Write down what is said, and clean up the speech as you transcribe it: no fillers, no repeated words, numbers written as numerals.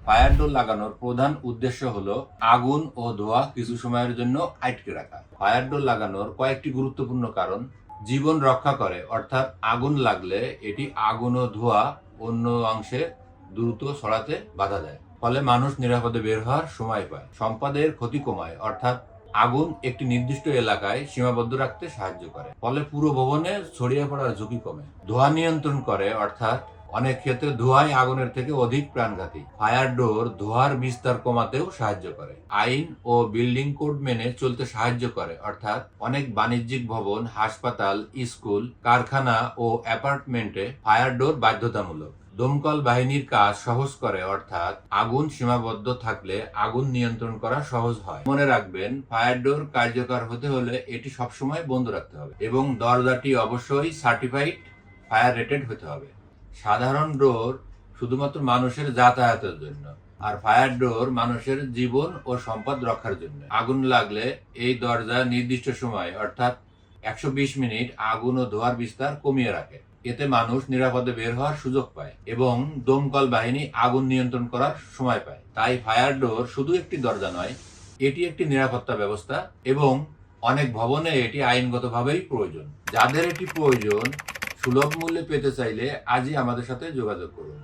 Fire ডোর লাগানোর প্রধান উদ্দেশ্য হলো আগুন ও ধোঁয়া কিছু সময়ের জন্য আটকে রাখা। ফায়ার ডোর লাগানোর কয়েকটি গুরুত্বপূর্ণ কারণ: জীবন রক্ষা করে, অর্থাৎ আগুন লাগলে এটি আগুন ও ধোঁয়া অন্য অংশে দ্রুত ছড়াতে বাধা দেয়, ফলে মানুষ নিরাপদে বের হওয়ার সময় পায়। সম্পদের ক্ষতি কমায়, অর্থাৎ আগুন একটি নির্দিষ্ট এলাকায় সীমাবদ্ধ রাখতে সাহায্য করে, ফলে পুরো ভবনে ছড়িয়ে পড়ার ঝুঁকি কমে। ধোঁয়া নিয়ন্ত্রণ করে, অর্থাৎ অনেক ক্ষেত্রে ধোঁয়াই আগুনের থেকে অধিক প্রাণঘাতী। ফায়ার ডোর ধোঁয়ার বিস্তার কমাতেও সাহায্য করে। আইন ও বিল্ডিং কোড মেনে চলতে সাহায্য করে, অর্থাৎ অনেক বাণিজ্যিক ভবন, হাসপাতাল, স্কুল, কারখানা ও অ্যাপার্টমেন্টে ফায়ার ডোর বাধ্যতামূলক। দমকল বাহিনীর কাজ সহজ করে, অর্থাৎ আগুন সীমাবদ্ধ থাকলে আগুন নিয়ন্ত্রণ করা সহজ হয়। মনে রাখবেন, ফায়ার ডোর কার্যকর হতে হলে এটি সবসময় বন্ধ রাখতে হবে এবং দরজাটি অবশ্যই সার্টিফাইড ফায়ার রেটেড হতে হবে। সাধারণ ডোর শুধুমাত্র মানুষের যাতায়াতের জন্য, আর ফায়ার ডোর মানুষের জীবন ও সম্পদ রক্ষার জন্য। আগুন লাগলে এই দরজা নির্দিষ্ট সময়, অর্থাৎ 120 মিনিট আগুন ও ধোঁয়ার বিস্তার কমিয়ে রাখে। এতে মানুষ নিরাপদে বের হওয়ার সুযোগ পায় এবং দমকল বাহিনী আগুন নিয়ন্ত্রণ করার সময় পায়। তাই ফায়ার ডোর শুধু একটি দরজা নয়, এটি একটি নিরাপত্তা ব্যবস্থা এবং অনেক ভবনে এটি আইনগতভাবেই প্রয়োজন। যাদের এটি প্রয়োজন, সুলভ মূল্যে পেতে চাইলে আজই আমাদের সাথে যোগাযোগ করুন।